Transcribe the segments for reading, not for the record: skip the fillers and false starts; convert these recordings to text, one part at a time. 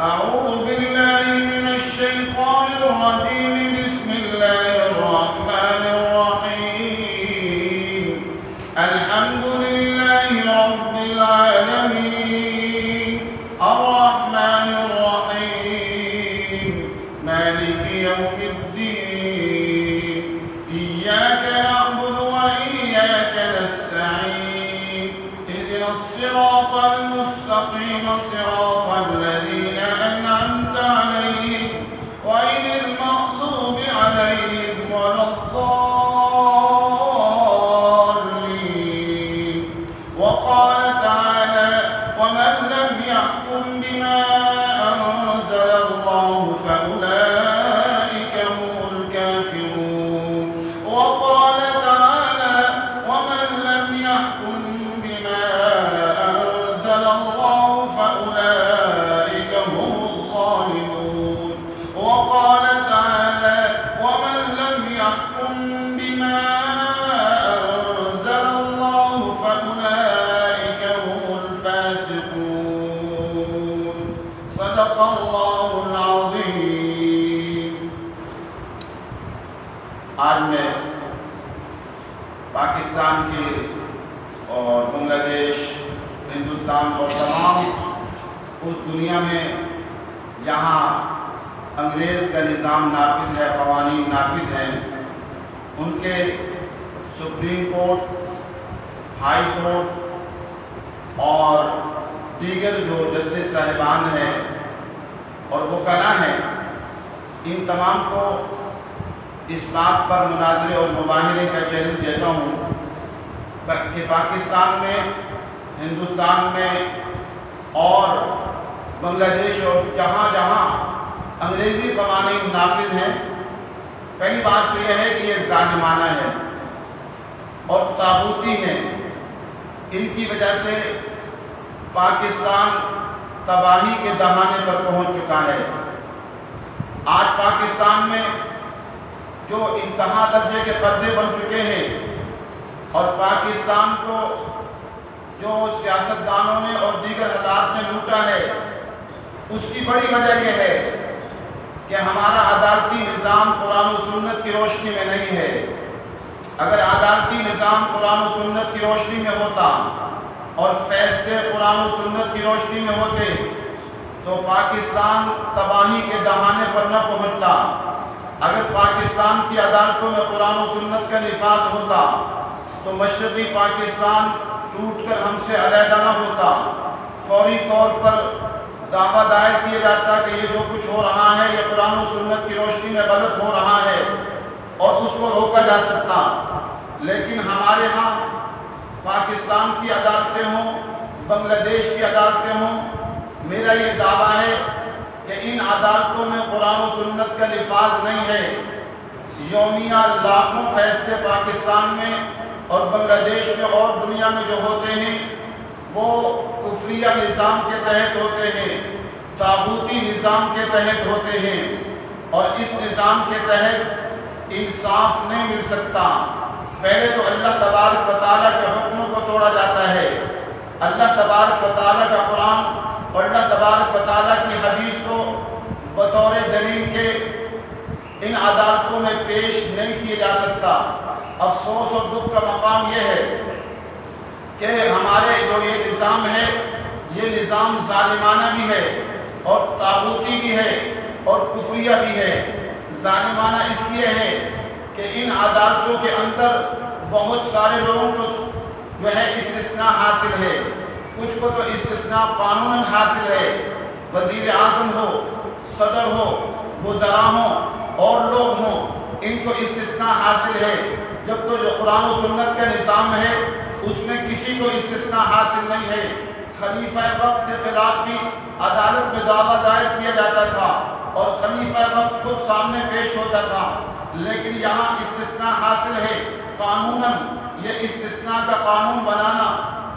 أعوذ بالله من الشيطان الرجيم. بسم الله الرحمن الرحيم. الحمد لله رب العالمين الرحمن الرحيم مالك يوم الدين. إياك نعبد وإياك نستعين. اهدنا الصراط المستقيم صراط الذين أنعمت عليهم غير المغضوب عليهم ولا الضالين. وقال تعالى: ومن لم يحكم بما أنزل الله فأولئك هم الكافرون. وقال تعالى: ومن لم يحكم بما أنزل الله فأولئك هم الظالمون. وقال تعالى: ومن لم يحكم بما أنزل الله فأولئك هم الفاسقون. صدق الله العظيم. آج میں پاکستان کے اور بنگلہ دیش، ہندوستان اور تمام اس دنیا میں جہاں انگریز کا نظام نافذ ہے، قوانین نافذ ہیں، ان کے سپریم کورٹ، ہائی کورٹ اور دیگر جو جسٹس صاحبان ہیں اور وکلاء ہیں، ان تمام کو اس بات پر مناظرے اور مباحثے کا چیلنج دیتا ہوں کہ پاکستان میں، ہندوستان میں اور بنگلہ دیش اور جہاں جہاں انگریزی قوانین نافذ ہیں، پہلی بات تو یہ ہے کہ یہ ظالمانہ ہے اور طاغوتی ہیں. ان کی وجہ سے پاکستان تباہی کے دہانے پر پہنچ چکا ہے. آج پاکستان میں جو انتہا درجے کے قرضے بن چکے ہیں اور پاکستان کو جو سیاستدانوں نے اور دیگر حضرات نے لوٹا ہے، اس کی بڑی وجہ یہ ہے کہ ہمارا عدالتی نظام قرآن و سنت کی روشنی میں نہیں ہے. اگر عدالتی نظام قرآن و سنت کی روشنی میں ہوتا اور فیصلے قرآن و سنت کی روشنی میں ہوتے تو پاکستان تباہی کے دہانے پر نہ پہنچتا. اگر پاکستان کی عدالتوں میں قرآن و سنت کا نفاذ ہوتا تو مشرقی پاکستان ٹوٹ کر ہم سے علیحدہ نہ ہوتا. فوری طور پر دعویٰ دائر کیا جاتا کہ یہ جو کچھ ہو رہا ہے یہ قرآن و سنت کی روشنی میں غلط ہو رہا ہے اور اس کو روکا جا سکتا. لیکن ہمارے ہاں پاکستان کی عدالتیں ہوں، بنگلہ دیش کی عدالتیں ہوں، میرا یہ دعویٰ ہے کہ ان عدالتوں میں قرآن و سنت کا نفاذ نہیں ہے. یومیہ لاکھوں فیصلے پاکستان میں اور بنگلہ دیش میں اور دنیا میں جو ہوتے ہیں وہ کفریہ نظام کے تحت ہوتے ہیں، طاغوتی نظام کے تحت ہوتے ہیں اور اس نظام کے تحت انصاف نہیں مل سکتا. پہلے تو اللہ تبارک و تعالیٰ کے حکموں کو توڑا جاتا ہے. اللہ تبارک و تعالیٰ کا قرآن اور اللہ تبارک و تعالیٰ کی حدیث کو بطور دلیل کے ان عدالتوں میں پیش نہیں کیا جا سکتا. افسوس اور دکھ کا مقام یہ ہے کہ ہمارے جو یہ نظام ہے یہ نظام ظالمانہ بھی ہے اور طاغوتی بھی ہے اور کفریہ بھی ہے. ظالمانہ اس لیے ہے کہ ان عدالتوں کے اندر بہت سارے لوگوں کو جو ہے استثناء حاصل ہے. کچھ کو تو استثناء قانوناً حاصل ہے. وزیر اعظم ہو، صدر ہو، وزراء ہوں اور لوگ ہوں، ان کو استثناء حاصل ہے. جب تو جو قرآن و سنت کا نظام ہے اس میں کسی کو استثناء حاصل نہیں ہے. خلیفہ وقت کے خلاف بھی عدالت میں دعویٰ دائر کیا جاتا تھا اور خلیفہ وقت خود سامنے پیش ہوتا تھا. لیکن یہاں استثناء حاصل ہے قانوناً. یہ استثناء کا قانون بنانا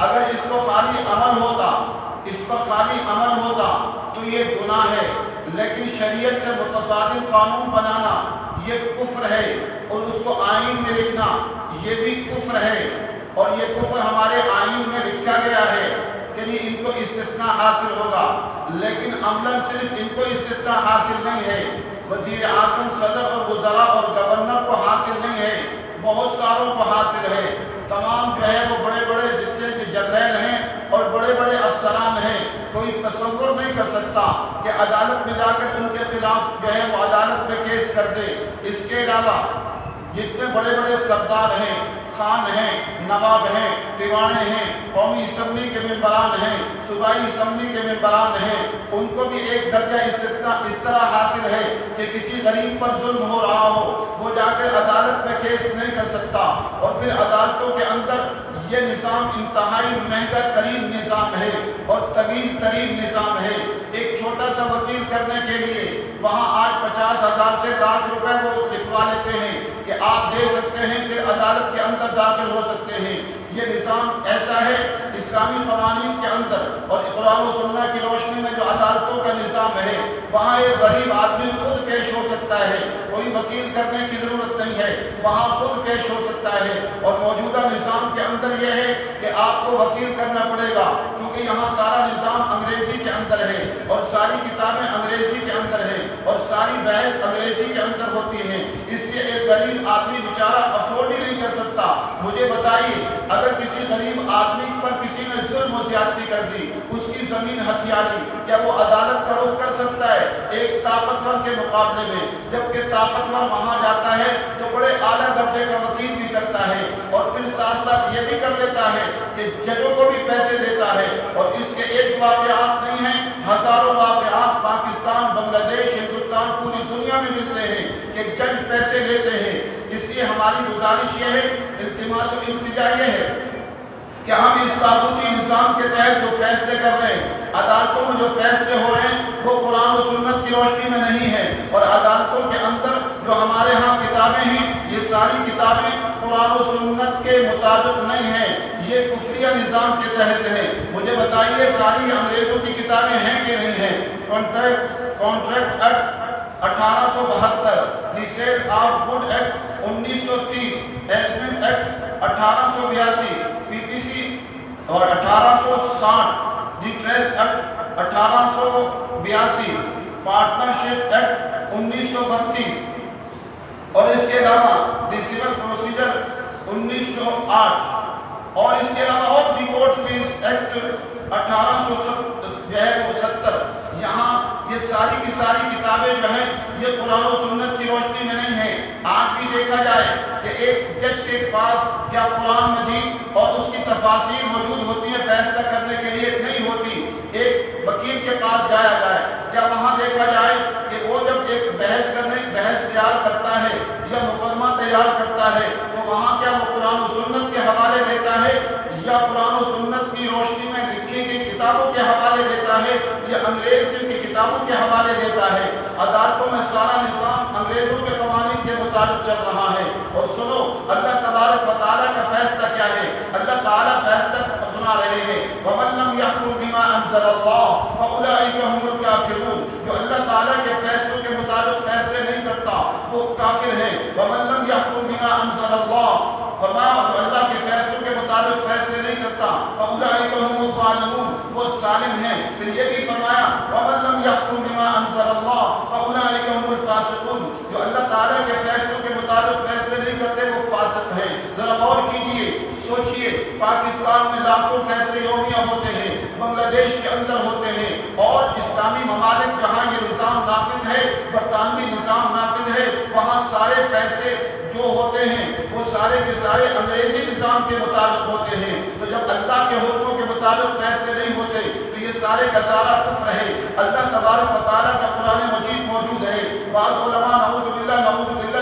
اگر اس کو خالی عمل ہوتا، اس پر خالی عمل ہوتا تو یہ گناہ ہے، لیکن شریعت سے متصادم قانون بنانا یہ کفر ہے اور اس کو آئین میں لکھنا یہ بھی کفر ہے. اور یہ کفر ہمارے آئین میں لکھا گیا ہے کہ جی ان کو استثناء حاصل ہوگا، لیکن عملاً صرف ان کو استثناء حاصل نہیں ہے، وزیر اعظم، صدر اور وزراء اور گورنر کو حاصل نہیں ہے، بہت ساروں کو حاصل ہے۔ تمام جو ہے وہ بڑے بڑے جتنے کے جنرل ہیں اور بڑے بڑے افسران ہیں، کوئی تصور نہیں کر سکتا کہ عدالت میں جا کر ان کے خلاف جو ہے وہ عدالت میں کیس کر دے۔ اس کے علاوہ جتنے بڑے بڑے سردار ہیں، خان ہیں، نواب ہیں، دیوانے ہیں، قومی اسمبلی کے ممبران ہیں، صوبائی اسمبلی کے ممبران ہیں، ان کو بھی ایک درجہ استثناء اس طرح حاصل ہے کہ کسی غریب پر ظلم ہو رہا ہو، وہ جا کر عدالت میں کیس نہیں کر سکتا۔ اور پھر عدالتوں کے اندر یہ نظام انتہائی مہنگا ترین نظام ہے اور طویل ترین نظام ہے۔ ایک چھوٹا سا وکیل کرنے کے لیے وہاں آج 50,000 سے لاکھ روپے وہ لکھوا لیتے ہیں کہ آپ دے سکتے ہیں، پھر عدالت کے اندر داخل ہو سکتے ہیں۔ یہ نظام ایسا ہے اسلامی قوانین کے اندر اور قرآن و سنت کی روشنی میں جو عدالتوں کا نظام ہے، وہاں ایک غریب آدمی خود پیش ہو سکتا ہے، کوئی وکیل کرنے کی ضرورت نہیں ہے، وہاں خود پیش ہو سکتا ہے۔ اور موجودہ نظام کے اندر یہ ہے کہ آپ کو وکیل کرنا پڑے گا، کیونکہ یہاں سارا نظام انگریزی کے اندر ہے اور ساری کتابیں انگریزی کے اندر ہیں اور ساری بحث انگریزی کے اندر ہوتی ہیں، اس لیے ایک غریب آدمی بیچارہ افورڈ ہی نہیں کر سکتا۔ مجھے بتائیے، اگر کسی غریب آدمی پر کسی نے ظلم و زیادتی کر دی، اس کی زمین ہتھیا لی، کیا وہ عدالت کا رخ کر سکتا ہے ایک طاقتور کے مقابلے میں؟ جبکہ طاقتور وہاں جاتا ہے تو بڑے اعلیٰ درجے کا وکیل بھی کرتا ہے اور پھر ساتھ ساتھ یہ بھی کر لیتا ہے کہ ججوں کو بھی پیسے دیتا ہے۔ اور اس کے ایک واقعات نہیں ہیں، ہزاروں واقعات پاکستان، بنگلہ دیش، ہندوستان، پوری دنیا میں ملتے ہیں کہ جج پیسے لیتے ہیں۔ اس لیے ہماری گزارش یہ ہے، التماس و التجا یہ ہے کہ ہم اس طاغوتی نظام کے تحت جو فیصلے کر رہے ہیں، عدالتوں میں جو فیصلے ہو رہے ہیں، وہ قرآن و سنت کی روشنی میں نہیں ہے، اور عدالتوں کے اندر جو ہمارے ہاں کتابیں ہیں، یہ ساری کتابیں قرآن و سنت کے مطابق نہیں ہیں، یہ کفریہ نظام کے تحت ہیں۔ مجھے بتائیے ساری انگریزوں کی کتابیں ہیں کہ نہیں ہیں؟ Contract act 1872، the sale of good act 1930، easement act 1882، P P C اور 1860، the trust act 1882، partnership act 1932، اور اس کے علاوہ دی سول پروسیجر 1908، اور اس کے علاوہ اور دی کورٹ فیس ایکٹ 1870۔ یہاں یہ ساری کی ساری کتابیں جو ہیں یہ قرآن و سنت کی روشنی میں نہیں ہیں۔ آج بھی دیکھا جائے کہ ایک جج کے پاس کیا قرآن مجید اور اس کی تفاسیر موجود ہوتی ہیں فیصلہ کرنے کے لیے؟ نہیں ہوتی۔ ایک وکیل کے پاس جایا جائے، کیا وہاں دیکھا جائے کہ وہ جب ایک بحث تیار کرتا ہے یا مقدمہ تیار کرتا ہے تو وہاں کیا وہ قرآن و سنت کے حوالے دیتا ہے یا قرآن و سنت کی روشنی میں لکھی گئی کتابوں کے حوالے دیتا ہے یا انگریزوں کی کتابوں کے حوالے دیتا ہے؟ عدالتوں میں سارا نظام انگریزوں کے قوانین کے مطابق چل رہا ہے۔ اور سنو، اللہ تبارک و تعالیٰ کا فیصلہ کیا ہے؟ اللہ تعالیٰ فیصلہ سنا رہے ہیں، وَمَن لَّمْ يَحْكُم بِمَا أَنزَلَ اللَّهُ فَأُولَٰئِكَ هُمُ الْكَافِرُونَ۔ جو اللہ تعالیٰ کے فیصلوں کے مطابق فیصلے نہیں کرتا وہ کافر ہے۔ وَمَن لَّمْ يَحْكُم بِمَا أَنزَلَ اللَّهُ، فرمایا جو اللہ کے فیصلوں کے مطابق فیصلے نہیں کرتا، فَأُولَٰئِكَ هُمُ الظَّالِمُونَ، وہ ظالم ہیں۔ پھر یہ بھی فرمایا وَمَن لَّمْ يَحْكُم بِمَا أَنزَلَ اللَّهُ فَأُولَٰئِكَ هُمُ الْفَاسِقُونَ، جو اللہ تعالیٰ کے فیصلوں کے مطابق فیصلے نہیں کرتے وہ فاسق ہیں۔ ذرا غور کیجئے، سوچئے، پاکستان میں لاکھوں فیصلے یومیہ ہوتے ہیں، بنگلہ دیش کے اندر ہوتے ہیں، اور اسلامی ممالک جہاں یہ نظام نافذ ہے، برطانوی نظام نافذ ہے، وہاں سارے فیصلے جو ہوتے ہیں وہ سارے کے سارے انگریزی نظام کے مطابق ہوتے ہیں۔ تو جب اللہ کے حکموں کے مطابق فیصلے نہیں ہوتے تو یہ سارے کا سارا کفر ہے۔ اللہ تبارک و تعالیٰ کا قرآن مجید موجود ہے۔ بعض علماء نعوذ باللہ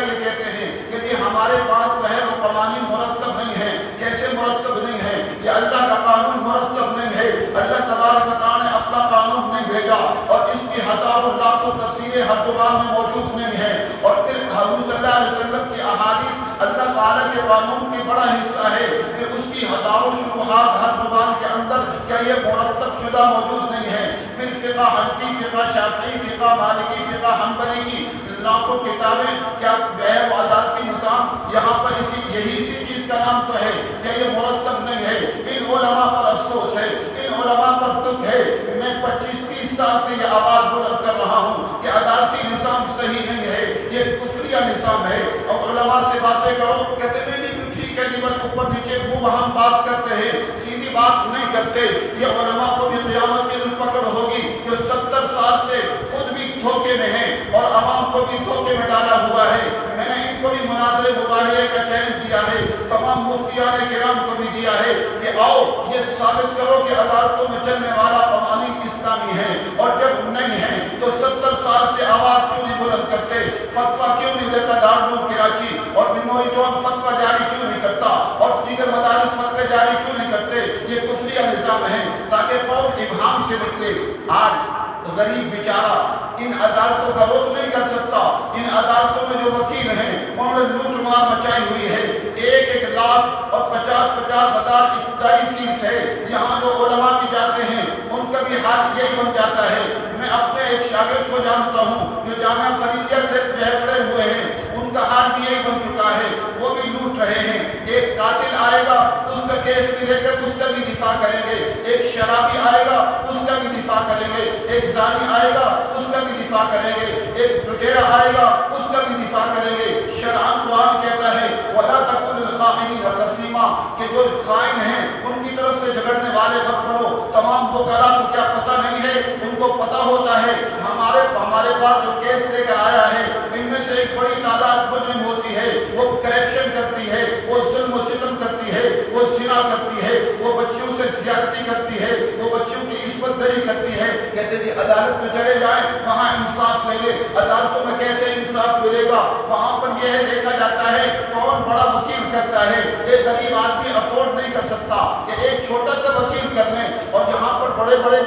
یہ کہتے ہیں کہ یہ ہمارے پاس جو ہے وہ قوانین مرتب نہیں ہے۔ کیسے مرتب نہیں ہے؟ یہ اللہ کا قانون مرتب نہیں ہے۔ اللہ تبارک و تعالیٰ نے اپنا قانون نہیں بھیجا اور اس کی ہزاروں لاکھوں تفسیریں ہر زبان میں موجود نہیں ہیں، اور پھر حضور صلی اللہ علیہ وسلم کی احادیث اللہ تعالیٰ کے قانون کی بڑا حصہ ہے، پھر اس کی ہزاروں شروحات ہر زبان کے اندر کیا یہ مرتب شدہ موجود نہیں ہے؟ پھر فقہ حنفی، فقہ شافعی، فقہ مالکی، فقہ حنبلی کی لاکھوں کتابیں، کیا جو ہے وہ عدالتی نظام یہاں پر اسی چیز کا نام تو ہے، کیا یہ مرتب نہیں ہے؟ ان علماء پر افسوس ہے، ان علماء پر دکھ ہے۔ میں 25-30 سال سے یہ آواز بلند کر رہا ہوں کہ عدالتی نظام صحیح نہیں ہے، یہ کفریہ نظام ہے۔ اور علماء سے باتیں کرو، کہتے ہیں نہیں ٹھیک ہے جی، بس اوپر نیچے منہ ہم بات کرتے ہیں، سیدھی بات نہیں کرتے۔ یہ علماء کو بھی قیامت کے دن پکڑ ہوگی جو 70 سال سے خود بھی دھوکے میں ہیں اور عوام کو بھی دھوکے میں ڈالا ہوا ہے۔ میں نے ان کو بھی مناظرے مباحثے کا چیلنج دیا ہے، تمام مفتیان کرام کو بھی دیا ہے کہ آؤ یہ ثابت کرو کہ عدالتوں میں چلنے والا قوانین اسلامی ہے، اور جب نہیں ہے تو 70 سال سے آواز کیوں نہیں بلند کرتے؟ فتویٰ کیوں نہیں دیتا دارالعلوم کراچی اور بنوری جون فتویٰ جاری کیوں نہیں کرتا اور دیگر مدارس فتوے جاری کیوں نہیں کرتے؟ یہ کفریہ نظام ہے تاکہ قوم ابہام سے نکلے۔ آج غریب بیچارہ ان عدالتوں کا رخ نہیں کر سکتا۔ ان عدالتوں میں جو وکیل ہیں انہوں نے لوٹ مار مچائی ہوئی ہے، 1-1 لاکھ اور 50-50 ہزار ابتدائی فیس ہے۔ یہاں جو علماء بھی جاتے ہیں ان کا بھی حال یہی بن جاتا ہے۔ میں اپنے ایک شاگرد کو جانتا ہوں جو جامعہ فریدیہ سے پڑھے ہوئے ہیں، ان کا حال بھی یہی بن چکا ہے، وہ بھی لوٹ رہے ہیں۔ ایک قاتل آئے گا اس کا کیس بھی لے کر اس کا بھی دفاع کریں گے، ایک شرابی آئے گا اس کا بھی دفاع کریں گے، ایک زانی آئے گا اس کا بھی دفاع کریں گے، ایک لٹیرا آئے گا اس کا بھی دفاع کریں گے۔ شرعاً قرآن کہتا ہے وَلَا تَكُنْ لِلْخَائِنِينَ خَصِيمًا کہ جو خائن ہیں ان کی طرف سے جھگڑنے والے مت بنو۔ تمام وکلاء کو کیا پتہ نہیں ہے؟ ان کو پتہ ہوتا ہے ہمارے پاس جو کیس لے کر آیا ہے ان میں سے ایک بڑی تعداد مجرم ہوتی ہے، وہ کرپشن کرتی ہے، وہ ظلم و ستم کرتی ہے، وہ زنا کرتی ہے، وہ بچیوں سے زیادتی کرتی ہے، وہ بچیوں کی عصمت دری کرتی ہے۔ کہتے ہیں عدالت میں چلے جائیں وہاں انصاف لے لے۔ عدالتوں میں کیسے انصاف ملے گا؟ وہاں پر یہ دیکھا جاتا ہے کون بڑا وکیل کرتا ہے۔ ایک غریب آدمی افورڈ نہیں کر سکتا کہ ایک چھوٹا سا وکیل کر لیں، اور یہاں پر بڑے بڑے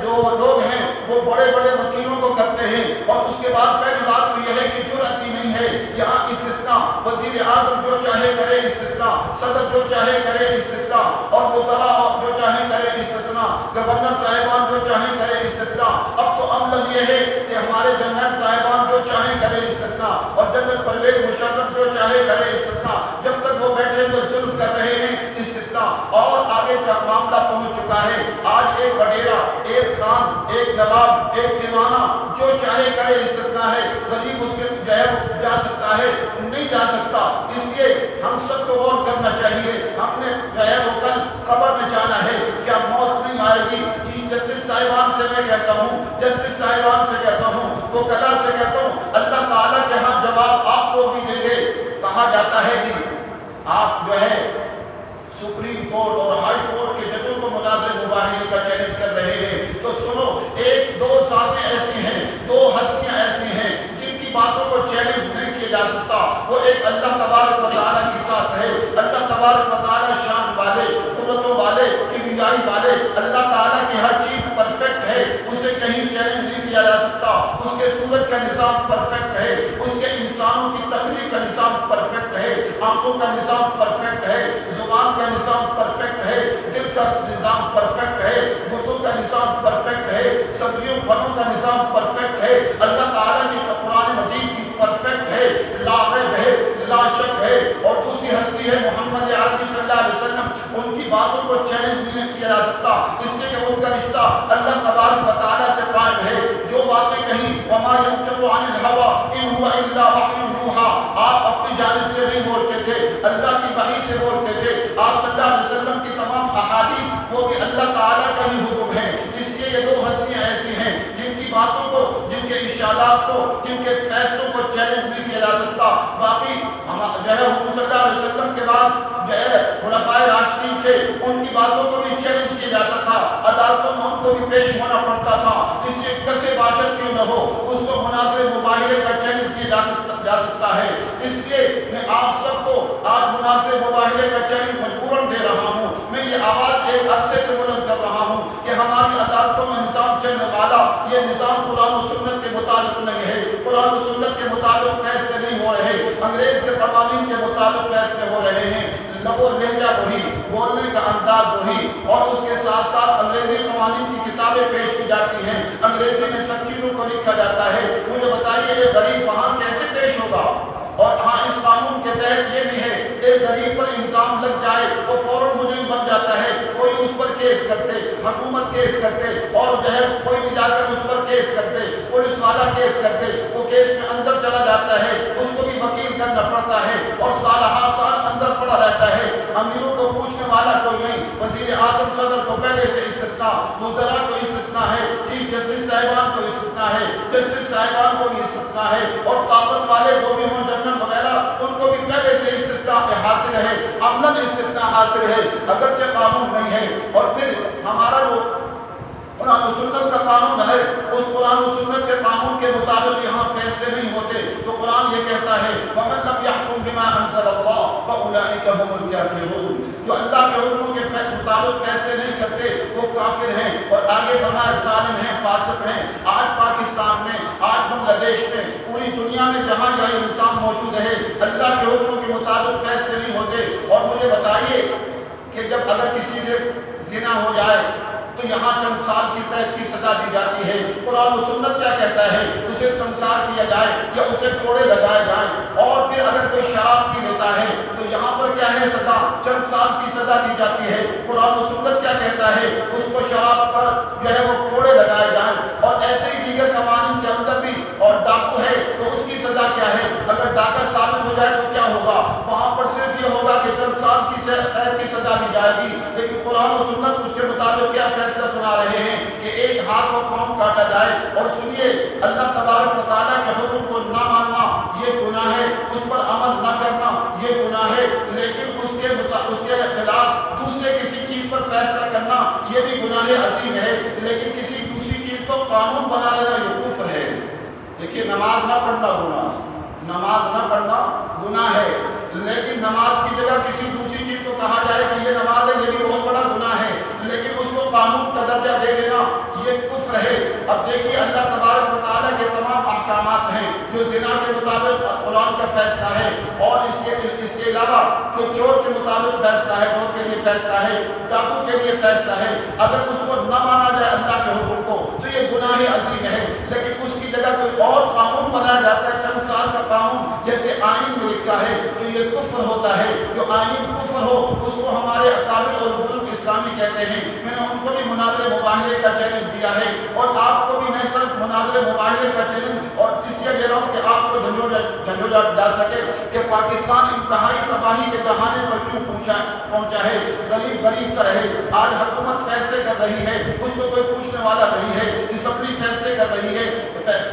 جو لوگ ہیں وہ بڑے بڑے وکیلوں کو کرتے ہیں۔ اور اس کے بعد پہلی بات تو یہ ہے کہ جرأت ہی نہیں ہے۔ یہاں استثناء، وزیر اعظم جو چاہے کرے استثناء، صدر جو چاہے کرے استثناء، اور وزراء جو چاہے کرے استثناء، گورنر صاحبان جو چاہے کرے استثناء۔ اب تو عمل یہ ہے کہ ہمارے جنرل صاحبان جو چاہے کرے استثناء، اور جنرل پرویز مشرف جو چاہے کرے استثناء۔ جب تک وہ بیٹھے وہ ظلم کر رہے ہیں استثناء، اور آگے کا معاملہ پہنچ چکا ہے۔ آج ایک وڈیرا، ایک خان، ایک نواب، ایک دیوانہ جو چاہے کرے استثناء ہے۔ غریب اس کے جو ہے وہ جا سکتا ہے؟ نہیں جا سکتا۔ اس لیے ہم سب کو غور کرنا چاہیے۔ ہم نے جو ہے وہ کل قبر میں جانا ہے، کیا موت نہیں آئے گی؟ جی جسٹس صاحبان سے میں کہتا ہوں، جسٹس صاحبان سے کہتا ہوں، وہ کلا سے کہتا ہوں، اللہ تعالیٰ کے ہاں جواب آپ کو بھی دیں گے۔ کہا جاتا ہے جی آپ جو ہے سپریم کورٹ اور ہائی کورٹ کے ججوں کو مناظرے مباحثے کا چیلنج کر رہے ہیں، تو سنو، ایک دو ذاتیں ایسی ہیں، دو ہستیاں ایسی ہیں جن کی باتوں کو چیلنج نہیں کیا جا سکتا۔ وہ ایک اللہ تبارک و تعالیٰ کے ساتھ ہے۔ اللہ تبارک و تعالیٰ شان والے، قدرتوں والے، کبریائی والے، اللہ تعالیٰ کی ہر چیز پرفیکٹ ہے، اسے کہیں چیلنج نہیں کیا جا سکتا۔ اس کے سورج کا نظام پرفیکٹ ہے، اس کے انسانوں کی تخلیق کا نظام پرفیکٹ ہے، آنکھوں کا نظام پرفیکٹ ہے، زبان کا نظام پرفیکٹ ہے، دل کا نظام پرفیکٹ ہے، گردوں کا نظام پرفیکٹ ہے، سبزیوں پھلوں کا نظام پرفیکٹ ہے۔ اللہ تعالیٰ کی قرآن مجید بھی پرفیکٹ ہے، لا ریب ہے، لا شک ہے۔ اور دوسری ہستی ہے محمد عربی صلی اللہ علیہ وسلم، ان کی باتوں کو چیلنج نہیں کیا جا سکتا، اس سے کہ ان کا رشتہ اللہ تبارک و تعالیٰ سے قائم ہے۔ جو باتیں کہیں وما ينطق عن الهوى ان هو الا وحی یوحى، آپ اپنی جانب سے نہیں بولتے تھے، اللہ کی وحی سے بولتے تھے۔ آپ صلی اللہ علیہ وسلم کی تمام احادیث وہ بھی اللہ تعالیٰ کا ہی حکم ہے۔ اس لیے یہ دو ہستیاں ایسی ہیں جن کی باتوں کو، جن کے ارشادات کو، جن کے فیصلوں کو چیلنج نہیں کیا جا سکتا۔ باقی ہم جو ہے حضور صلی اللہ علیہ وسلم کے بعد جو ہے خلفائے راشدین تھے، ان کی باتوں کو بھی چیلنج کیا جاتا تھا، عدالتوں میں ان کو بھی پیش ہونا پڑتا تھا۔ اس لیے کسے باشد کیوں نہ ہو، اس کو مناظرے مباحثے کا چیلنج کیا جا سکتا ہے۔ اس لیے میں آپ سب کو آج مناظرے مباحثے کا چیلنج مجبوراً دے رہا ہوں۔ میں یہ آواز ایک عرصے سے بلند کر رہا ہوں کہ ہماری عدالتوں میں نظام چلنے والا یہ نظام قرآن و سنت کے مطابق نہیں ہے۔ قرآن قرآن و سنت کے مطابق فیصلے نہیں ہو رہے، انگریز کے قوانین کے مطابق فیصلے ہو رہے ہیں، لب و لہجہ وہی، بولنے کا انداز وہی، اور اس کے ساتھ ساتھ انگریزی قوانین کی کتابیں پیش کی جاتی ہیں، انگریزی میں سب چیزوں کو لکھا جاتا ہے۔ مجھے بتائیے ایک غریب وہاں کیسے پیش ہوگا؟ اور ہاں اس قانون کے تحت یہ بھی ہے، ایک غریب پر الزام لگ جائے وہ فوراً مجرم بن جاتا ہے، کوئی اس پر کیس کرتے، حکومت کیس کرتے، اور جو ہے کوئی بھی جا کر اس پر کیس کرتے، پولیس والا کیس کرتے، وہ کیس میں اندر چلا جاتا ہے، اس کو بھی وکیل کرنا پڑتا ہے، اور سال ہا سال اندر پڑا رہتا ہے، امیروں کو پوچھنے والا کوئی نہیں، وزیر اعظم صدر کو پہلے سے استثناء، وزراء کو استثناء ہے، چیف جسٹس صاحبان کو استثناء ہے، جسٹس صاحبان کو بھی استثناء ہے، اور طاقت والے جو بھی ہوں جنرل وغیرہ ان کو بھی پہلے سے استثناء حاصل ہے، عملاً استثناء حاصل ہے، اگرچہ قانون نہیں ہے۔ اور پھر ہمارا جو قرآن و سنت کا قانون ہے، اس قرآن و سنت کے قانون کے مطابق یہاں فیصلے نہیں ہوتے، تو قرآن یہ کہتا ہے وَمَن لَّمْ يَحْكُم بِمَا أَنزَلَ اللَّهُ فَأُولَٰئِكَ هُمُ الْكَافِرُونَ، جو اللہ کے حکموں کے مطابق فیصلے نہیں کرتے وہ کافر ہیں، اور آگے فرمایا ظالم ہیں، فاسق ہیں۔ آج پاکستان میں، آج بنگلہ دیش میں، پوری دنیا میں جہاں یہ نظام موجود ہے، اللہ کے حکموں کے مطابق فیصلے نہیں ہوتے۔ اور مجھے بتائیے کہ جب اگر کسی سے زنا ہو جائے تو یہاں چند سال کی قید کی سزا دی جاتی ہے، قرآن و سنت کیا کہتا ہے؟ اسے سنسار کیا جائے یا اسے کوڑے لگائے جائیں۔ اور پھر اگر کوئی شراب پی لیتا ہے تو یہاں پر کیا ہے سزا؟ چند سال کی سزا دی جاتی ہے۔ قرآن و سنت کیا کہتا ہے؟ اس کو شراب پر جو ہے وہ کوڑے لگائے جائیں۔ اور ایسے ہی دیگر قوانین کے اندر بھی، اور ڈاکو ہے تو اس کی سزا کیا ہے؟ اگر ڈاکہ ثابت ہو جائے تو کیا ہوگا؟ وہاں پر صرف یہ ہوگا کہ چند سال کی قید کی سزا دی جائے گی، لیکن قرآن و سنت اس کے مطابق کیا فیصلہ سنا رہے ہیں کہ ایک ہاتھ اور پاؤں کاٹا جائے۔ اور سنیے، اللہ تبارک و تعالیٰ کے حکم کو نہ ماننا یہ گناہ ہے، اس پر عمل نہ کرنا یہ گناہ ہے، لیکن اس کے خلاف دوسرے کسی چیز پر فیصلہ کرنا یہ بھی گناہ عظیم ہے، لیکن کسی دوسری چیز کو قانون بنا لینا یہ کفر ہے۔ دیکھیے، نماز نہ پڑھنا گناہ، نماز نہ پڑھنا گناہ ہے، لیکن نماز کی جگہ کسی دوسری چیز کو کہا جائے کہ یہ نماز ہے، یہ بھی بہت بڑا گناہ ہے، لیکن اس کو قانون کا درجہ دے دینا یہ کفر ہے۔ اب دیکھیے، اللہ تبارک و تعالیٰ کے تمام احکامات ہیں جو زنا کے مطابق قرآن کا فیصلہ ہے، اور اس کے علاوہ جو چور کے مطابق فیصلہ ہے، چور کے لیے فیصلہ ہے، ڈاکو کے لیے فیصلہ ہے، اگر اس کو نہ مانا جائے اللہ کے حکم کو تو یہ گناہ عظیم ہے، لیکن اس کی جگہ کوئی اور قانون بنایا جاتا ہے، چند سال کا قانون جیسے آئین میں لکھا ہے، تو یہ کفر ہوتا ہے۔ جو آئین کفر ہو اس کو ہمارے اکابر اور بزرگ اسلامی کہتے ہیں۔ میں نے ان کو بھی مناظرے مباہلے کا چیلنج دیا ہے، اور آپ کو بھی میں صرف مناظرے مباہلے کا چیلنج اور اس لیے دے رہا ہوں کہ آپ کو جھنجھوڑا جا سکے کہ پاکستان انتہائی تباہی کے دہانے پر کیوں پہنچا ہے، غریب کا رہے۔ آج حکومت فیصلے کر رہی ہے، اس کو کوئی پوچھنے والا نہیں ہے، اسمبلی فیصلے کر رہی ہے،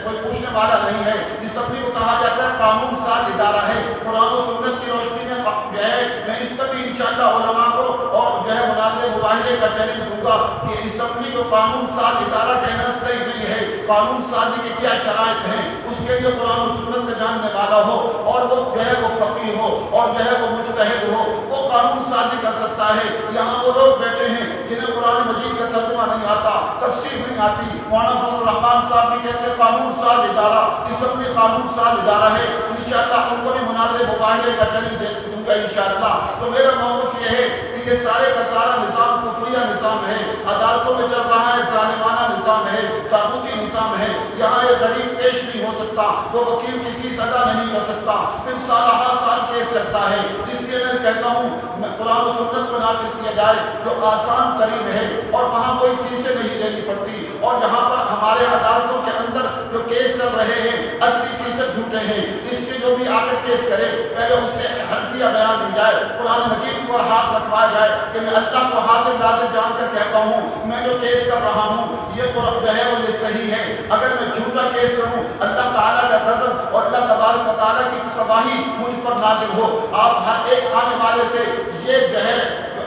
کوئی پوچھنے والا نہیں ہے۔ اسمبلی کو کہا جاتا ہے قانون ساز ادارہ ہے۔ قرآن و سنت کی روشنی میں جو ہے میں اس پر بھی انشاءاللہ علماء کو اور جو ہے مناظرے مباہلے کا چیلنج دوں گا کہ اسمبلی کو قانون ساز ادارہ کہنا صحیح نہیں ہے۔ قانون سازی کے کیا شرائط ہیں، اس کے لیے قرآن و سنت کا جاننے والا ہو، اور وہ جو ہے وہ فقیہ ہو، اور جو ہے وہ مجتہد ہو، وہ قانون سازی کر سکتا ہے۔ یہاں وہ لوگ بیٹھے ہیں جنہیں قرآن مجید کا ترجمہ نہیں آتا، تفسیر نہیں آتی۔ مولانا فضل الرحمان صاحب بھی کہتے ہیں قانون ساز ادارہ، اسمبلی قانون ساز ادارہ ہے۔ انشاءاللہ ان کو بھی مناظرے مباہلے کا چیلنج دوں گا انشاءاللہ۔ تو میرا موقف یہ ہے کہ یہ سارے کا سارا نظام کفریہ نظام ہے، عدالتوں میں چل رہا ہے، ظالمانہ نظام ہے، طاغوتی نظام ہے۔ یہاں ایک غریب پیش نہیں ہو سکتا، وہ وکیل کی فیس ادا نہیں کر سکتا، پھر سالہ سال کیس چلتا ہے۔ اس لیے میں کہتا ہوں قرآن و سنت کو نافذ کیا جائے جو آسان ترین ہے، اور وہاں کوئی فیسیں نہیں دینی پڑتی۔ اور جہاں پر ہمارے عدالتوں کے اندر جو کیس چل رہے ہیں 80% جھوٹے ہیں، اس سے جو بھی آ کر کیس کرے پہلے اس سے حلفیہ بیان دی جائے، قرآن مجید پر ہاتھ رکھوایا جائے کہ میں اللہ کو حاضر ناظر جان کر کہتا ہوں میں جو کیس کر رہا ہوں یہ قرآن جو ہے وہ یہ صحیح ہے۔ اگر میں جھوٹا کیس کروں اللہ تعالیٰ کا غضب اور اللہ تبارک و تعالیٰ کی تباہی مجھ پر نازل ہو۔ آپ ہر ایک آنے والے سے یہ جو ہے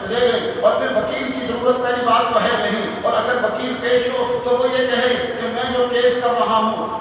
لے لیں، اور پھر وکیل کی ضرورت پہلی بات تو ہے نہیں، اور اگر وکیل پیش ہو تو وہ یہ کہے کہ میں جو کیس کر رہا ہوں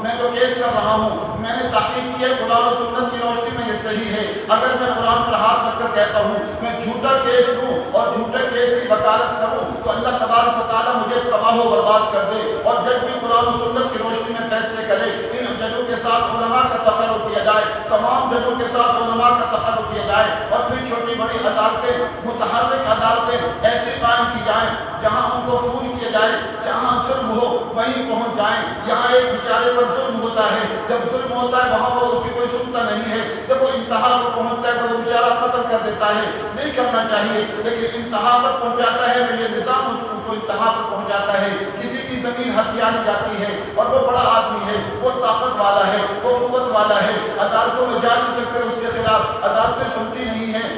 میں نے تحقیق کی ہے قرآن و سنت کی روشنی میں یہ صحیح ہے، اگر میں قرآن پر ہاتھ رکھ کر کہتا ہوں میں جھوٹا کیس دوں اور جھوٹے کیس کی وکالت کروں تو اللہ تبارک و تعالیٰ مجھے تباہ و برباد کر دے، اور جج بھی قرآن و سنت کی روشنی میں فیصلے کرے۔ ان ججوں کے ساتھ علماء کا تقرر کیا جائے، تمام ججوں کے ساتھ علماء کا تقرر کیا جائے، اور پھر چھوٹی بڑی عدالتیں، متحرک عدالتیں ایسے قائم کی جائیں جہاں ان کو فون کیا جائے، جہاں ظلم ہو وہیں پہنچ جائیں۔ یہاں ایک بیچارے پر ظلم ہوتا ہے، جب ظلم ہوتا ہے وہاں وہ اس کی کوئی سنتا نہیں ہے، جب وہ انتہا کو پہنچتا ہے تو وہ بیچارہ قتل کر دیتا ہے۔ نہیں کرنا چاہیے، لیکن انتہا پر پہنچاتا ہے تو یہ نظام اس کو انتہا پر پہنچاتا ہے۔ کسی کی زمین ہتھیاری جاتی ہے اور وہ بڑا آدمی ہے، وہ طاقت والا ہے، وہ قوت والا ہے، عدالتوں میں جا نہیں سکتے اس کے خلاف، عدالتیں سنتی نہیں ہیں،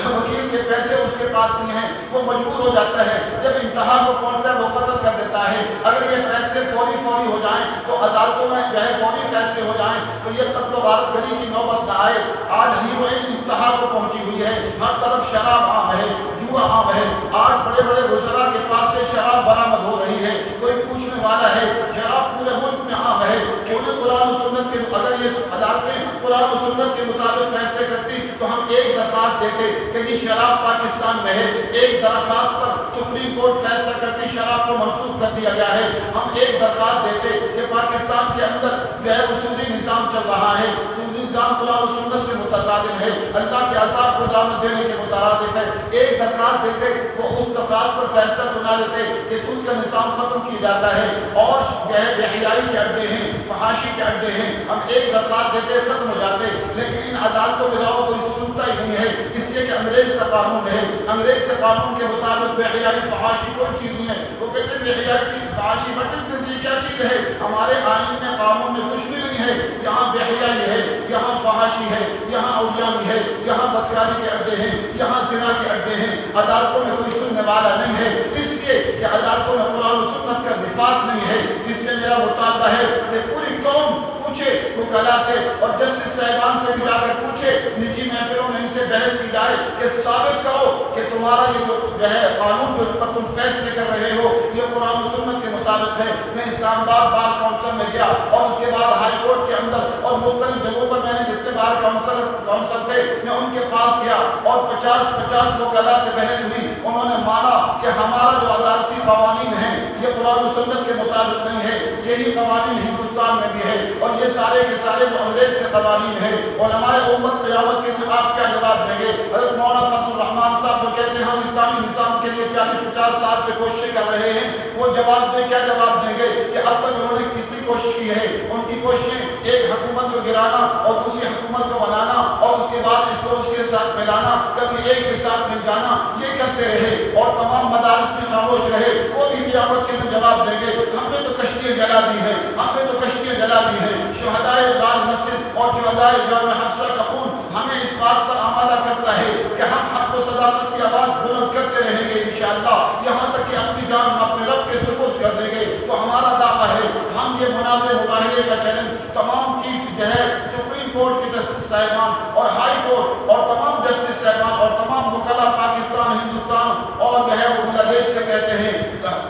وکیل کے پیسے اس کے پاس نہیں ہیں، وہ مجبور ہو جاتا ہے، جب انتہا کو پہنچتا ہے وہ قتل کر دیتا ہے۔ اگر یہ فیصلے فوری ہو جائیں تو عدالتوں میں جو ہے فوری فیصلے ہو جائیں تو یہ قتل و غارت گری کی نوبت نہ آئے۔ آج ہیروئن انتہا کو پہنچی ہوئی ہے، ہر طرف شراب عام ہے، جوا عام ہے، آج بڑے بڑے وزراء کے پاس سے شراب برآمد ہو رہی ہے، کوئی پوچھنے والا ہے، شراب پورے ملک میں عام ہے۔ کیوں نہ قرآن و سنت کے اگر یہ عدالتیں قرآن و سنت کے مطابق فیصلے کرتی تو ہم ایک درخواست دیتے کہ یہ شراب پاکستان میں ہے، ایک درخواست پر سپریم کورٹ فیصلہ کرتی شراب کو منسوخ کر دیا گیا ہے، ہم ایک درخواست دیتے کہ پاکستان کے اندر جو ہے وہ سودی نظام چل رہا ہے، سودی نظام قرآن و سنت سے متصادم ہے، اللہ کے عذاب کو دعوت دینے کے مترادف ہے، ایک درخواست دیتے وہ اس درخواست پر فیصلہ سنا لیتے کہ سود کا نظام ختم کیا جاتا ہے اور جو ہے بے حیائی کے اڈے ہیں، فحاشی کے اڈے ہیں، ہم ایک درخواست دیتے ختم ہو جاتے، لیکن ان عدالتوں میں جاؤ کوئی سنتا ہی نہیں ہے، اس لیے کہ انگریز کا قانون ہے، انگریز کے قانون کے مطابق بے حیائی فحاشی کوئی چیز نہیں ہے، وہ کہتے بے حیائی کی فحاشی مٹل یہ کیا چیز ہے، ہمارے آئین میں قانون میں کچھ بھی نہیں ہے، یہاں بے حیائی ہے، یہاں فحاشی ہے، یہاں اوریانی ہے، یہاں بدکاری کے اڈے ہیں، یہاں زنا کے اڈے ہیں، عدالتوں میں کوئی سننے والا نہیں ہے، اس لیے کہ عدالتوں میں قرآن و سنت کا نفاذ نہیں ہے۔ اس سے میرا مطالبہ ہے کہ پوری قوم پوچھے وکلا سے اور جسٹس صاحبان سے بھی جا کر پوچھے، نجی محفلوں میں ان سے بحث کی جائے کہ ثابت کرو کہ تمہارا یہ جو ہے قانون جو پر تم فیصلے کر رہے ہو یہ قرآن و سنت کے مطابق ہے۔ میں اسلام آباد بار کونسل میں گیا اور اس کے بعد ہائی کورٹ کے اندر اور مختلف جگہوں پر میں نے جتنے بار کونسل تھے میں ان کے پاس گیا اور 50 وکلا سے بحث ہوئی، انہوں نے مانا کہ ہمارا جو عدالتی قوانین ہیں یہ قرآن و سنت کے مطابق نہیں ہے، یہی قوانین ہندوستان میں بھی ہے اور یہ سارے کے سارے وہ انگریز کے قوانین ہیں۔ علماء امت قیامت کے دن آپ کیا جواب دیں گے؟ حضرت مولانا فضل الرحمان صاحب جو کہتے ہیں ہم اسلامی نظام کے لیے 40-50 سال سے کوششیں کر رہے ہیں، وہ جواب دیں، کیا جواب دیں گے کہ اب تک انہوں نے کتنی کوشش کی ہے؟ ان کی کوششیں ایک حکومت کو گرانا اور دوسری حکومت کو بنانا اور اس کے بعد اس کو اس کے ساتھ ملانا، کبھی ایک کے ساتھ مل جانا، یہ کرتے رہے اور تمام مدارس بھی خاموش رہے، وہ بھی قیامت کے دن جواب دیں گے ہم نے تو کشتیاں جلا دی ہیں، ہم نے تو کشتیاں جلا دی ہیں۔ شہدائے لال مسجد اور شہدائے جامع حفصہ کا خون ہمیں اس بات پر آمادہ کرتا ہے کہ ہم حق و صداقت کی آواز بلند کرتے رہیں گے انشاءاللہ، یہاں تک کہ اپنی جان ہم اپنے رب کے سپرد کر دیں گے۔ تو ہمارا دعویٰ ہے ہم یہ منازع مباہلے کا چیلنج تمام چیف جو ہے سپریم کورٹ کے جسٹس صاحبان اور ہائی کورٹ اور تمام جسٹس صاحبان اور تمام وکلا پاکستان، ہندوستان اور جو ہے وہ بنگلہ دیش سے کہتے ہیں،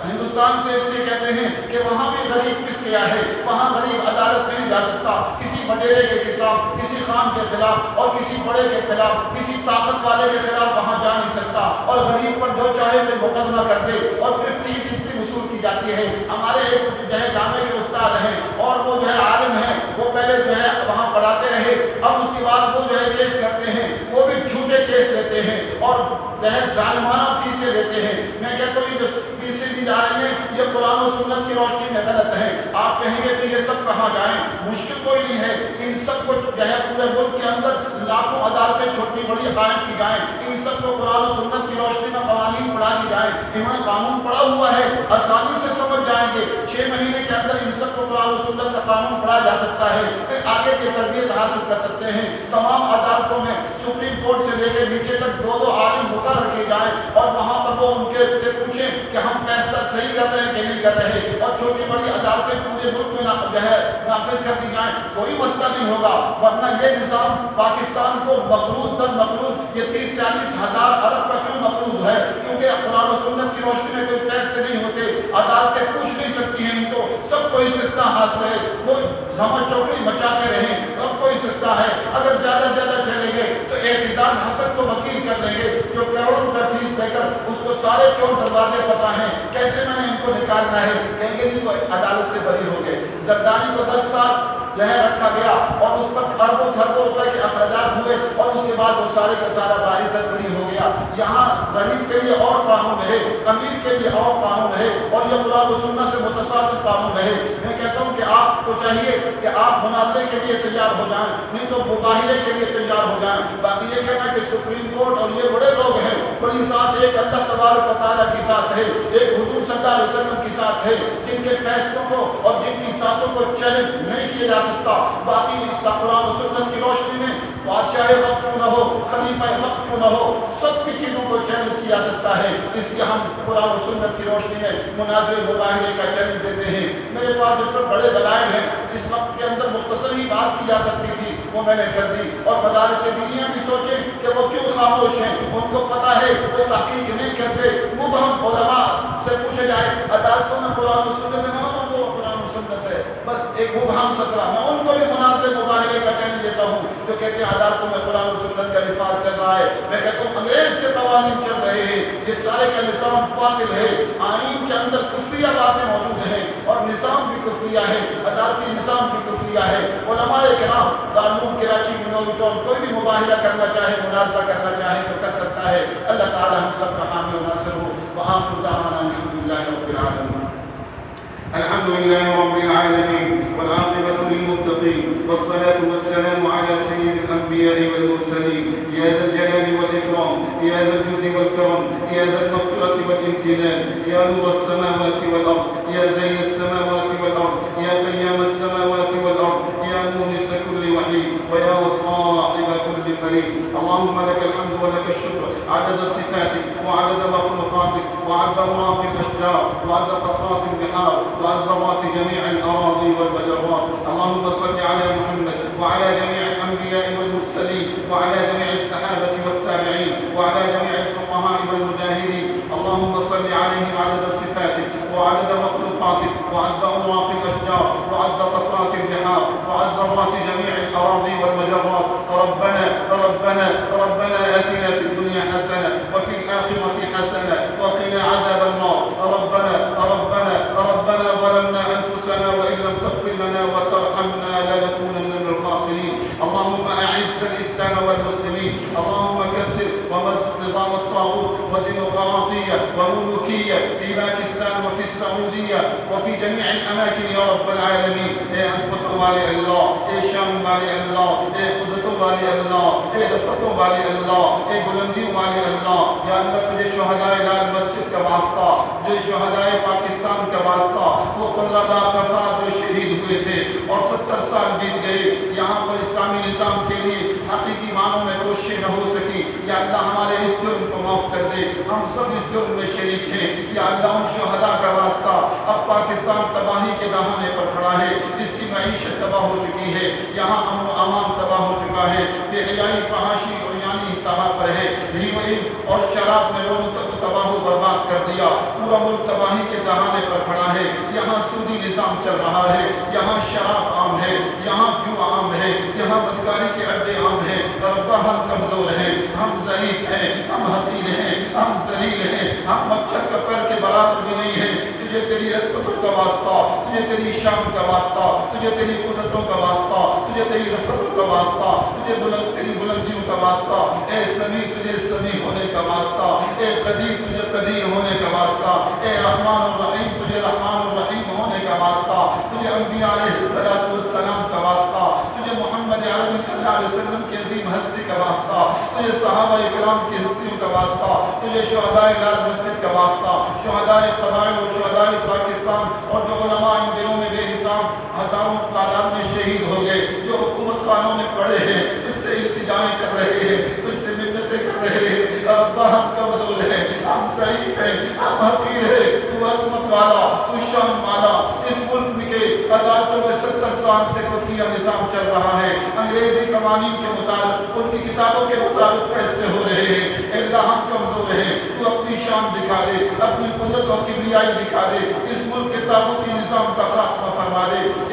ہندوستان سے اس لیے کہتے ہیں کہ وہاں بھی غریب پس گیا ہے، وہاں غریب عدالت میں نہیں جا سکتا، کسی وڈیرے کے خلاف، کسی خان کے خلاف اور کسی بڑے کے خلاف، کسی طاقت والے کے خلاف وہاں جا نہیں سکتا، اور غریب پر جو چاہے وہ مقدمہ کر دے اور پھر فیس اتنی وصول کی جاتی ہے۔ ہمارے ایک جو ہے جامع کے استاد ہیں اور وہ جو ہے عالم ہیں، وہ پہلے جو ہے وہاں پڑھاتے رہے، اب اس کے بعد وہ جو ہے کیس کرتے ہیں، وہ بھی جھوٹے کیس لیتے ہیں اور جو ہے ظالمانہ فیسیں لیتے ہیں۔ میں کہتا ہوں یہ جو فیسیں لی جا رہی ہیں یہ قرآن و سنت کی روشنی میں غلط ہے۔ آپ کہیں گے کہ یہ سب کہاں جائیں؟ مشکل کوئی نہیں ہے، ان سب کو جو ہے پورے ملک کے اندر لاکھوں عدالتیں چھوٹی بڑی قائم کی جائیں، ان سب کو قرآن و سنت کی روشنی میں قوانین پڑھا دی جائیں، انہوں نے قانون پڑھا ہوا ہے، آسانی سے سمجھ جائیں گے، 6 مہینے کے اندر ان سب کو قرآن و سنت کا قانون پڑھا جا سکتا ہے، پھر آگے کی تربیت حاصل کر سکتے ہیں۔ تمام عدالتوں میں سپریم کورٹ سے لے کے نیچے تک 2 عالم مقرر رکھے جائیں اور وہاں پر وہ ان کے سے پوچھیں کہ ہم فیصلہ صحیح کر رہے ہیں کہ نہیں کر رہے، اور چھوٹی بڑی عدالتیں پورے ملک میں جو ہے نافذ کر دی جائیں، کوئی مسئلہ نہیں ہوگا۔ ورنہ یہ نظام پاکستان کو مقروض در مقروض یہ 30-40 ہزار ارب کا کیوں مقروض ہے؟ کیونکہ قرآن و سنت کی روشنی میں کوئی فیصلے نہیں ہوتے، عدالتیں پوچھ نہیں سکتی ہیں ان کو سب کو استثناء حاصل ہے، وہ دھما چوکڑی مچاتے رہیں، سب کو استثناء ہے۔ اگر زیادہ زیادہ چلیں گے تو اعتزاز حسن کو وکیل کر لیں گے، جو کروڑ روپے فیس لے کر اس کو سارے چور دروازے پتہ ہیں، کیسے میں نے ان کو نکالنا ہے، کہیں گے نہیں وہ عدالت سے بری ہو گئے۔ زرداری کو 10 سال جہاں رکھا گیا اور اس پر اربوں خربوں روپے کے اخراجات ہوئے اور اس کے بعد وہ سارے کا سارا باعثت بری ہو گیا۔ یہاں غریب کے لیے اور قانون ہے، امیر کے لیے اور قانون ہے، اور یہ قرآن و سنت سے متصادم قانون ہے۔ میں کہتا ہوں کہ آپ کو چاہیے کہ آپ مناظرے کے لیے تیار ہو جائیں، نہیں تو مباہلے کے لیے تیار ہو جائیں۔ باقی یہ کہنا کہ سپریم کورٹ اور یہ بڑے لوگ ہیں، بڑی ذات ایک اللہ تبارک و تعالیٰ کی ذات ہے، ایک حضور صلی اللہ علیہ وسلم کی ذات ہے، جن کے فیصلوں کو اور جن کی ذاتوں کو چیلنج نہیں کیا جا سکتا۔ باقی اس کا قرآن و سنت کی روشنی میں بادشاہ وقت کیوں نہ ہو، خلیفہ وقت کیوں نہ ہو، سب کی چیزوں کو چیلنج کیا سکتا ہے۔ اس لیے ہم قرآن و سنت کی روشنی میں مناظرے مباہلے کا چیلنج دیتے ہیں۔ میرے پاس اس پر بڑے دلائل ہیں، اس وقت کے اندر مختصر ہی بات کی جا سکتی تھی، وہ میں نے کر دی۔ اور مدارس دینیہ بھی سوچیں کہ وہ کیوں خاموش ہیں، ان کو پتہ ہے وہ تحقیق نہیں کرتے۔ مبہم علماء سے پوچھا جائے عدالتوں میں قرآن و سنت میں وہ قرآن و سنت ہے، بس ایک مبہم سلسلہ۔ میں ان کو بھی مناظرے مباہلے کا چیلنج دیتا ہوں جو کہتے ہیں عدالتوں میں قرآن و سنت کا نفاذ چل رہا ہے۔ میں کہتا ہوں انگریز کے قوانین چل رہے ہیں، یہ سارے کا نظام باطل ہے، آئین کے اندر کفریہ باتیں موجود ہیں اور نظام بھی کفریہ ہے، عدالتی نظام بھی کفریہ ہے۔ علماء کرام دارالعلوم کراچی کی نور ٹاؤن کوئی بھی مباہلہ کرنا چاہے، مناظرہ کرنا چاہے تو کر سکتا ہے۔ اللہ تعالی ہم سب کا حامی و ناصر ہو۔ وآخر دعوانا الحمدللہ رب العالمین۔ الحمد لله رب العالمين والعاقبة للمتقين والصلاة والسلام على سيد الأنبياء والمرسلين يا ذا الجلال والإكرام يا ذا الجود والكرم يا ذا المغفرة والامتنان يا نور السماوات والأرض يا زين السماوات والأرض يا قيام السماوات والأرض يا مونس كل وحيد ويا صاحب كل فريد. اللهم لك الحمد ولك الشكر عدد صفاتك وعدد مخلوقاتك وعدد أوراق الأشجار وعدد قطرات البحار وعن ذرات جميع الأراضي والمجرات. اللهم صل على محمد وعلى جميع الأنبياء والمرسلين وعلى جميع الصحابة والتابعين وعلى جميع الفقهاء والمجاهدين. اللهم صل عليهم عدد صفاتك وعدد مخلوقاتك وعدد أوراق الأشجار وعدد قطرات البحار وعدد ذرات جميع الأراضي والمجرات. ربنا ربنا ربنا آتنا في الدنيا حسنة وفي الآخرة حسنة وقنا عذاب النار. ربنا ربنا ربنا ظلمنا أنفسنا وإن لم تغفر لنا وترحمنا لنكونن من الخاسرين. اللهم أعز الإسلام والمسلمين. اللهم كسر ومزق نظام الطاغوت والديمقراطية والملوكية في باكستان وفي السعودية وفي جميع الأماكن يا رب العالمين. اے عظمت والے اللہ، اے شان والے اللہ، اے قدرتوں والے اللہ، اے رفتوں والے اللہ، اے بلندیوں والے اللہ، یا اللہ تجھے شہدائے لال مسجد کا واسطہ، جو شہدائے پاکستان کا واسطہ، وہ 15 لاکھ افراد جو شہید ہوئے تھے اور 70 سال بیت گئے، یہاں پر اسلامی نظام کے لیے حقیقی معنوں میں کوششیں نہ ہو سکی، یا اللہ ہمارے اس جرم کو معاف کر دے، ہم سب اس جرم میں شریک ہیں، یا اللہ ان شہداء کا واسطہ اب پاکستان تباہی کے دہانے پر کھڑا ہے، اس کی معیشت تباہ ہو چکی ہے، یہاں امن و امان تباہ ہو چکا ہے، بے حیائی فحاشی اور یعنی انتہا پر ہے، ہیروئن اور شراب نے لوگوں کو تباہ و برباد کر دیا، پورا ملک تباہی کے دہانے پر کھڑا ہے، یہاں سودی نظام چل رہا ہے، یہاں شراب عام ہے، یہاں جوا عام ہے، یہاں بدکاری کے اڈے عام ہیں. ربا ہم کمزور ہیں، ہم ضعیف ہیں، ہم حقیر ہیں، ہم ذلیل ہیں، ہم مچھر کا پر کے برابر بھی نہیں ہیں. تجھے تیری عظمتوں کا واسطہ، تجھے تیری شان کا واسطہ، تجھے تیری قدرتوں کا واسطہ، تجھے تیری رفتوں کا واسطہ، تجھے تیری بلندیوں کا واسطہ، اے سمیع تجھے سمیع ہونے کا واسطہ، اے قدیر تجھے قدیر ہونے کا واسطہ، اے رحمان الرحیم تجھے رحمان الرحیم ہونے کا واسطہ، تجھے انبیاء علیہ السلام کا واسطہ، تجھے محمد عربی صلی اللہ علیہ وسلم کی عظیم ہستی کا واسطہ، تجھے صحابہ کرام کی ہستیوں کا واسطہ، تجھے شہداء لال مسجد کا واسطہ، شہداء قبائل اور شہداء پاکستان اور جو علماء ان دنوں میں بے حساب ہزاروں تعداد میں شہید ہو گئے، جو حکومت خانوں میں پڑے ہیں، تجھ سے التجائیں کر رہے ہیں، تجھ سے منتیں کر رہے ہیں. ربا ہم کمزور ہیں، ہم ضعیف ہیں، ہم حقیر ہیں، تو عظمت والا، تو شان والا. اس ملک کے عدالتوں میں 70 سال سے کفریہ نظام چل رہا ہے، انگریزی قوانین کے مطابق، ان کی کتابوں کے مطابق فیصلے ہو رہے ہیں. اللہ ہم کمزور ہیں، تو اپنی شان دکھا دے، اپنی قدرت اور کبریائی دکھا دے. اس ملک کے تاغوتی نظام کا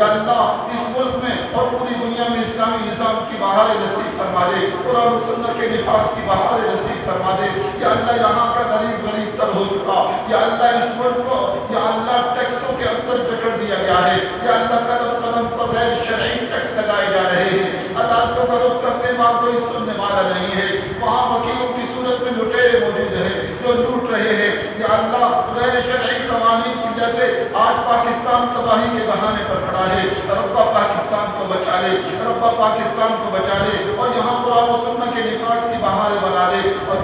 یا اللہ اس ملک میں اور پوری دنیا میں اسلامی نظام کی بہار نصیب فرما دے، قرآن و سنت کے نفاذ کی بہار نصیب فرما دے۔ یا اللہ یہاں کا غریب غریب تر ہو چکا، یا اللہ اس ملک کو یا اللہ ٹیکسوں کے اندر جکڑ دیا گیا ہے، یا اللہ قدم قدم پر غیر شرعی ٹیکس لگائے جا رہے ہیں، عدالتوں کا رخ کرتے وہاں کوئی سننے والا نہیں ہے، وہاں وکیلوں کی صورت میں لٹیرے موجود ہیں جو لوٹ رہے ہیں۔ یا اللہ غیر شرعی قوانین کی وجہ سے آج پاکستان تباہی کے بہانے پر کھڑا ہے، ربا پاکستان کو بچا لے، ربا پاکستان کو بچا لے، اور یہاں قرآن و سنت کے نفاذ کی بہاریں بنا دے اور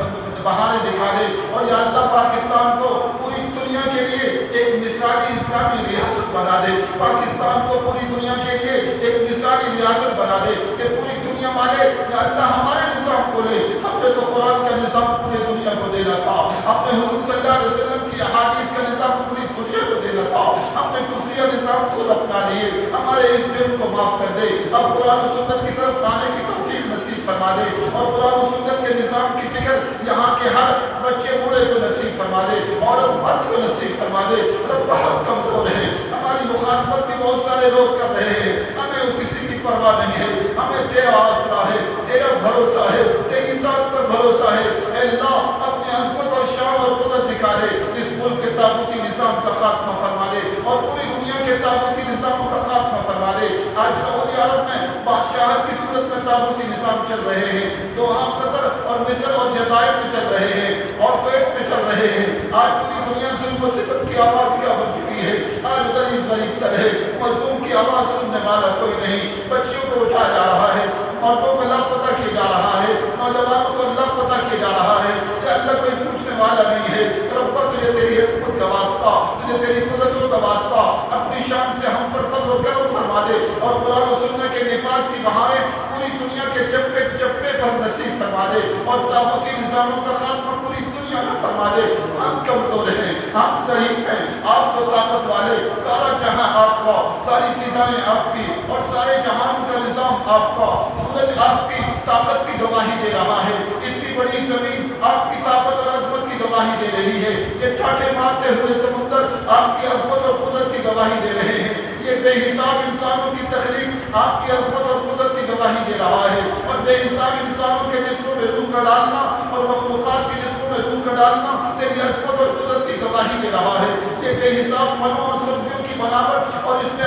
بہاریں دکھا دے، اور یا اللہ پاکستان کو پوری دنیا کے لیے ایک مثالی اسلامی ریاست بنا دے، پاکستان کو پوری دنیا کے لیے ایک مثالی ریاست بنا دے کہ پوری دنیا والے یا اللہ ہمارے نظام کو لے، ہم نے تو قرآن کا نظام پوری دنیا کو دینا تھا، ہم نے حضور صلی اللہ علیہ وسلم کی احادیث کا نظام پوری دنیا کو دینا تھا، ہم نے کفریہ نظام خود اپنا لیے، ہمارے اس جرم کو معاف کر دے، اب قرآن و سنت کی طرف آنے کی توفیق نصیب فرما دے، اور قرآن و سنت کے نظام کی فکر یہاں کے ہر بچے بوڑھے کو نصیب فرما دے، عورت مرد کو نصیب فرما دے۔ رب ہم کمزور ہیں، ہماری مخالفت بھی بہت سارے لوگ کر رہے ہیں، ہمیں کسی کی پرواہ نہیں ہے، ہمیں تیرا آسرا ہے، تیرا بھروسہ ہے، تیری ذات پر بھروسہ ہے۔ اے اللہ اپنی عظمت اور شان اور قدرت دکھا دے، اس ملک کے طاغوتی نظام کا خاتمہ فرما دے، اور پوری دنیا کے طاغوتی نظاموں کا خاتمہ فرما دے۔ آج سعودی عرب میں بادشاہت کی صورت میں طاغوتی نظام چل رہے ہیں، دوحہ قطر اور مصر اور جزائر میں چل رہے ہیں، اور کویت میں چل رہے ہیں۔ آج پوری دنیا ظلم و ستم کی آواز کیا بن چکی ہے، آج غریب غریب تر ہے، مظلوم کی آواز سننے والا کوئی نہیں، بچیوں کو اٹھایا جا رہا ہے، مردوں کو لاپتہ کیا جا رہا ہے، نوجوانوں کو لاپتہ کیا جا رہا ہے، کہ اللہ کوئی پوچھنے والا نہیں ہے۔ ربا تجھے تیری عصمت کا واسطہ، تجھے تیری قدرتوں کا واسطہ، اپنی شان سے ہم پر فضل و کرم فرما دے، اور قرآن و سنت کے نفاذ کی بہاریں پوری دنیا کے چپے چپے پر نصیب فرما دے، اور طاغوتی نظاموں کا خاتمہ پوری دنیا میں فرما دے۔ ہم کمزور ہیں، ہم ضعیف ہیں، آپ تو طاقت والے، سارا جہاں آپ کا، ساری فضائیں آپ کی، اور سارے جہان کا نظام آپ کا، سورج آپ کی طاقت کی گواہی دے رہا ہے، اتنی بڑی زمین آپ کی طاقت اور عظمت کی گواہی دے رہی ہے، یہ ٹھاٹھے مارتے ہوئے سمندر آپ کی عظمت اور قدرت کی گواہی دے رہے ہیں، یہ بے حساب انسانوں کی تخلیق آپ کی عظمت اور قدرت کی گواہی دے رہا ہے، اور بے حساب انسانوں کے جسموں میں روح کا ڈالنا اور مخلوقات کے جسموں میں روح کا ڈالنا تیری عظمت اور قدرت کی گواہی دے رہا ہے، یہ بے حساب پھلوں اور سبزیوں کی بناوٹ اور اس میں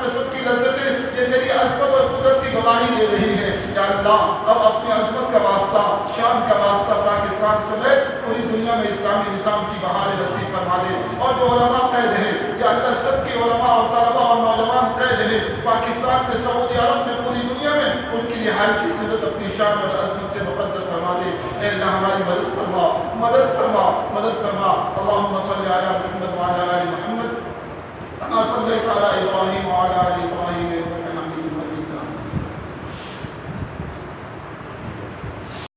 قسم کی لذتیں یہ تیری عظمت اور قدرت کی گواہی دے رہی ہے۔ یا اللہ اب اپنی عظمت کا واسطہ، شان کا واسطہ پاکستان سمیت پوری دنیا میں اسلامی نظام کی بہار نصیب فرما دے، اور جو علماء قید ہیں یا اللہ سب کی علماء اور طلباء اور نوجوان قید ہیں پاکستان میں، سعودی عرب میں، پوری دنیا میں، ان کی رہائی کی صورت اپنی شان اور عظمت سے مقدر فرما دے۔ اے اللہ ہماری مدد فرما، مدد فرما، مدد فرما۔ اللہم صلی علی محمد